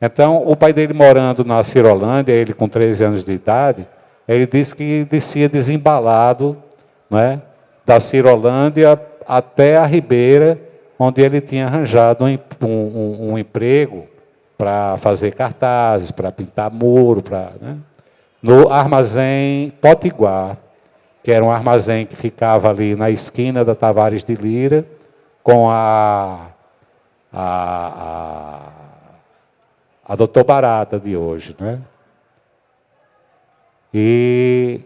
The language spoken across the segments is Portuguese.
Então, o pai dele morando na Cirolândia, ele com 13 anos de idade, ele disse que descia desembalado, né, da Cirolândia até a Ribeira, onde ele tinha arranjado um emprego para fazer cartazes, para pintar muro, né, no armazém Potiguar, que era um armazém que ficava ali na esquina da Tavares de Lira, com a Doutor Barata de hoje, né? E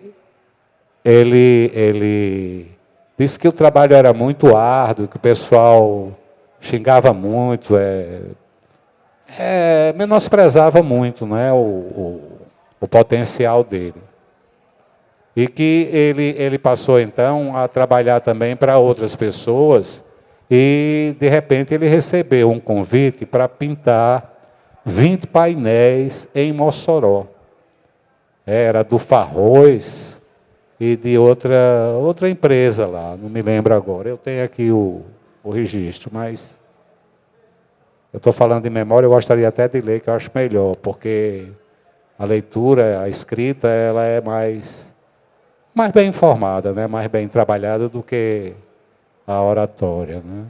ele disse que o trabalho era muito árduo, que o pessoal xingava muito, menosprezava muito, né, o potencial dele. E que ele passou, então, a trabalhar também para outras pessoas e, de repente, ele recebeu um convite para pintar 20 painéis em Mossoró. Era do Farroz e de outra empresa lá, não me lembro agora. Eu tenho aqui o registro, mas eu estou falando de memória, eu gostaria até de ler, que eu acho melhor, porque a leitura, a escrita, ela é mais bem informada, né? Mais bem trabalhada do que a oratória, né?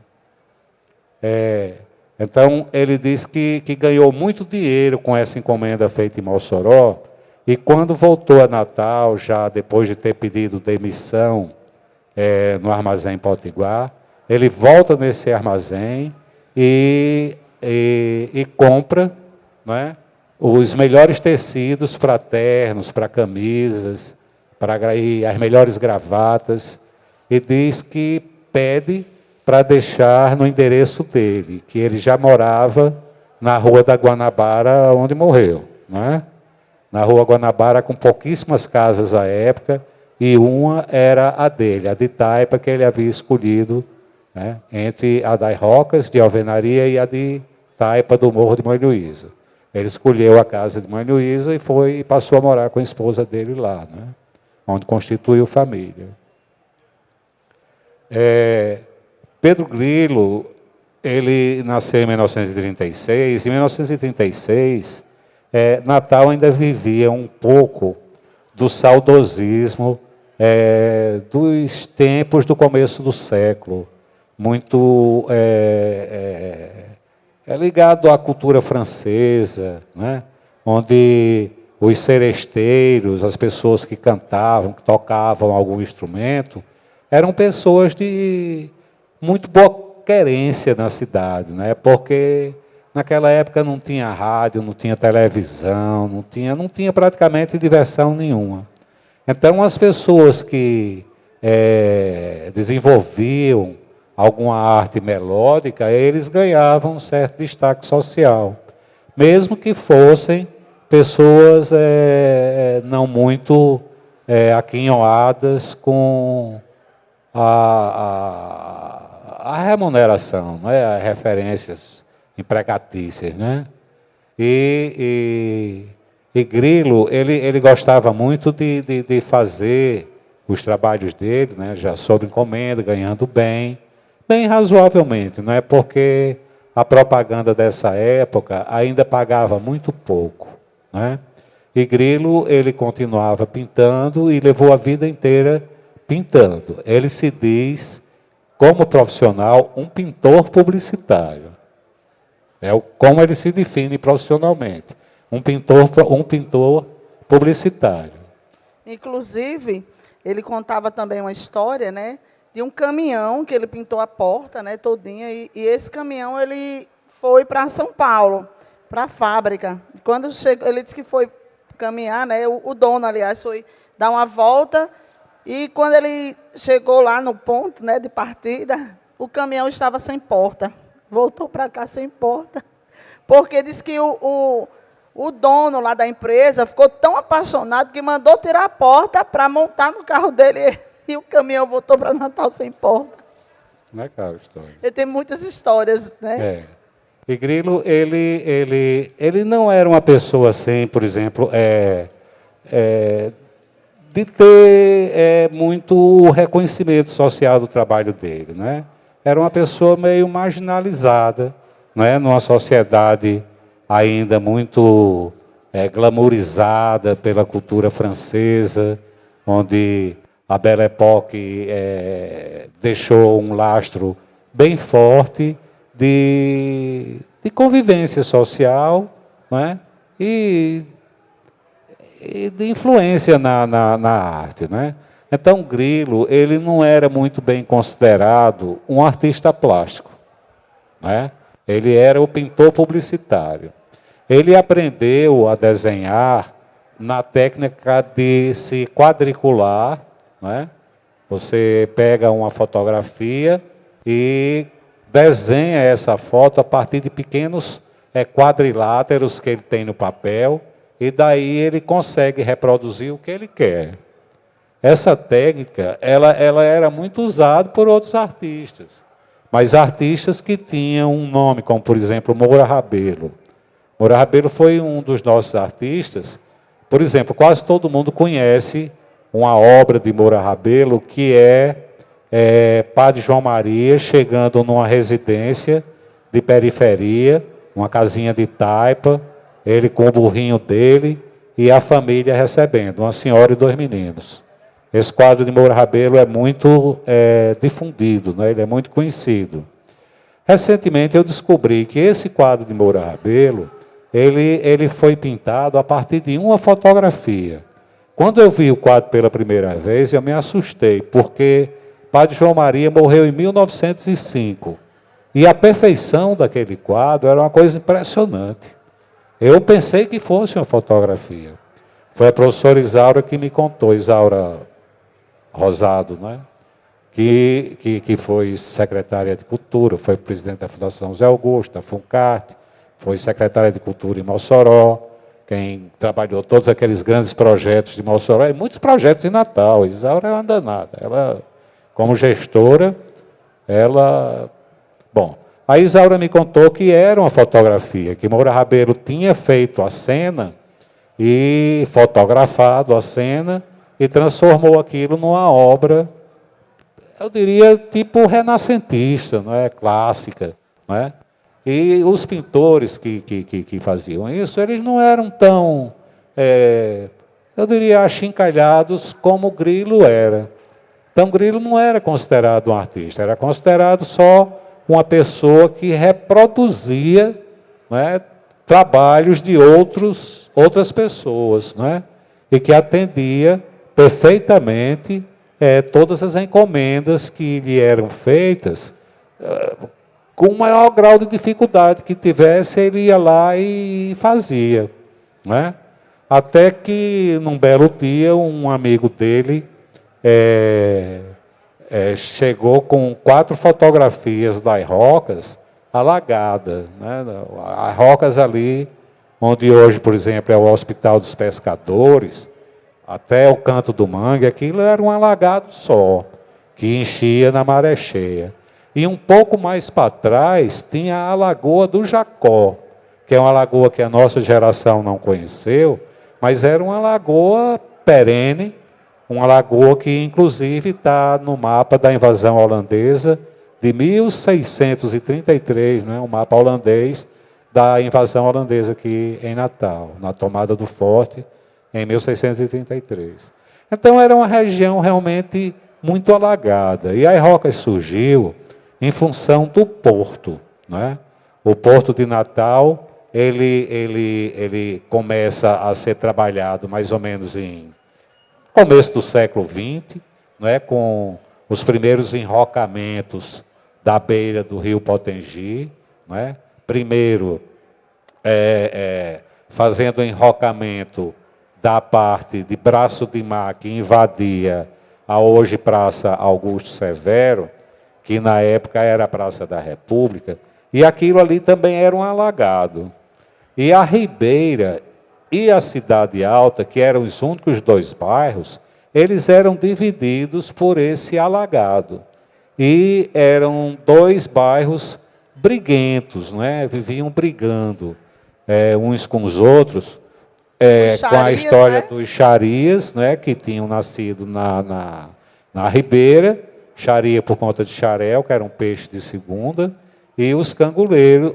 Então, ele diz que ganhou muito dinheiro com essa encomenda feita em Mossoró, e quando voltou a Natal, já depois de ter pedido demissão no armazém Potiguar, ele volta nesse armazém e compra, né, os melhores tecidos para ternos, para camisas, e as melhores gravatas, e diz que pede para deixar no endereço dele, que ele já morava na Rua da Guanabara, onde morreu, né? Na Rua Guanabara, com pouquíssimas casas à época, e uma era a dele, a de taipa, que ele havia escolhido, né, entre a das Rocas, de Alvenaria, e a de taipa do Morro de Mãe Luísa. Ele escolheu a casa de Mãe Luísa e passou a morar com a esposa dele lá, né, onde constituiu família. Pedro Grilo, ele nasceu em 1936. Em 1936, Natal ainda vivia um pouco do saudosismo dos tempos do começo do século, muito ligado à cultura francesa, né? Onde os seresteiros, as pessoas que cantavam, que tocavam algum instrumento, eram pessoas de muito boa querência na cidade, né? Porque naquela época não tinha rádio, não tinha televisão, não tinha praticamente diversão nenhuma. Então, as pessoas que desenvolviam alguma arte melódica, eles ganhavam um certo destaque social, mesmo que fossem pessoas não muito aquinhoadas com a remuneração, né? As referências empregatícias, né? E Grilo, ele gostava muito de fazer os trabalhos dele, né? Já sob encomenda, ganhando bem razoavelmente, não é? Porque a propaganda dessa época ainda pagava muito pouco, né? E Grilo, ele continuava pintando e levou a vida inteira pintando. Ele se diz, como profissional, um pintor publicitário. Como ele se define profissionalmente. Um pintor publicitário. Inclusive, ele contava também uma história, né, de um caminhão que ele pintou a porta, né, todinha, e esse caminhão ele foi para São Paulo, para a fábrica. Quando chegou, ele disse que foi caminhar, né, o dono, aliás, foi dar uma volta, e quando ele chegou lá no ponto, né, de partida, o caminhão estava sem porta. Voltou para cá sem porta, porque disse que o dono lá da empresa ficou tão apaixonado que mandou tirar a porta para montar no carro dele, e o caminhão voltou para Natal sem porta. Legal a história. Ele tem muitas histórias, né? E Grilo, ele não era uma pessoa assim, por exemplo, de ter muito reconhecimento social do trabalho dele, né? Era uma pessoa meio marginalizada, né? Numa sociedade ainda muito glamourizada pela cultura francesa, onde a Belle Époque deixou um lastro bem forte de convivência social, né? E de influência na arte, né? Então, Grilo, ele não era muito bem considerado um artista plástico, né? Ele era o pintor publicitário. Ele aprendeu a desenhar na técnica de se quadricular, né? Você pega uma fotografia e desenha essa foto a partir de pequenos quadriláteros que ele tem no papel, e daí ele consegue reproduzir o que ele quer. Essa técnica, ela era muito usada por outros artistas, mas artistas que tinham um nome, como por exemplo Moura Rabelo. Moura Rabelo foi um dos nossos artistas. Por exemplo, quase todo mundo conhece uma obra de Moura Rabelo, que Padre João Maria chegando numa residência de periferia, uma casinha de taipa, ele com o burrinho dele e a família recebendo, uma senhora e 2 meninos. Esse quadro de Moura Rabelo é muito difundido, né? Ele é muito conhecido. Recentemente eu descobri que esse quadro de Moura Rabelo, ele foi pintado a partir de uma fotografia. Quando eu vi o quadro pela primeira vez, eu me assustei, porque Padre João Maria morreu em 1905. E a perfeição daquele quadro era uma coisa impressionante. Eu pensei que fosse uma fotografia. Foi a professora Isaura que me contou, Isaura Rosado, né? que foi secretária de Cultura, foi presidente da Fundação Zé Augusto, da FUNCART, foi secretária de Cultura em Mossoró, quem trabalhou todos aqueles grandes projetos de Mossoró, e muitos projetos em Natal. Isaura é uma danada. Ela, como gestora, Bom, a Isaura me contou que era uma fotografia, que Moura Rabelo tinha feito a cena e fotografado a cena e transformou aquilo numa obra, eu diria, tipo renascentista, não é? Clássica, não é? E os pintores que faziam isso, eles não eram tão, eu diria, achincalhados como Grilo era. Então, Grilo não era considerado um artista, era considerado só uma pessoa que reproduzia, né, trabalhos de outras pessoas, né, e que atendia perfeitamente todas as encomendas que lhe eram feitas, com o maior grau de dificuldade que tivesse, ele ia lá e fazia, né? Até que, num belo dia, um amigo dele chegou com 4 fotografias das rocas alagadas, né? As rocas ali, onde hoje, por exemplo, é o Hospital dos Pescadores, até o Canto do Mangue, aquilo era um alagado só, que enchia na maré cheia. E um pouco mais para trás tinha a Lagoa do Jacó, que é uma lagoa que a nossa geração não conheceu, mas era uma lagoa perene, uma lagoa que inclusive está no mapa da invasão holandesa de 1633, né? Um mapa holandês da invasão holandesa aqui em Natal, na tomada do forte, em 1633. Então era uma região realmente muito alagada. E as rocas surgiu em função do porto, né? O porto de Natal, ele começa a ser trabalhado mais ou menos em começo do século XX, né? Com os primeiros enrocamentos da beira do rio Potengi, né? Primeiro, fazendo o enrocamento da parte de Braço de Mar, que invadia a hoje Praça Augusto Severo, que na época era a Praça da República, e aquilo ali também era um alagado. E a Ribeira e a Cidade Alta, que eram os únicos 2 bairros, eles eram divididos por esse alagado. E eram 2 bairros briguentos, né? Viviam brigando uns com os outros, com a história, né? Dos Xarias, né? Que tinham nascido na Ribeira, Xaria por conta de xarel, que era um peixe de segunda, e os canguleiros,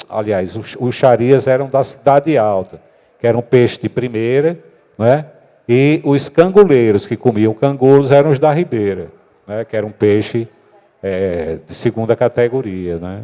aliás, os charias eram da cidade alta, que eram peixe de primeira, né? E os canguleiros, que comiam canguros, eram os da ribeira, né? Que eram peixe de segunda categoria, né?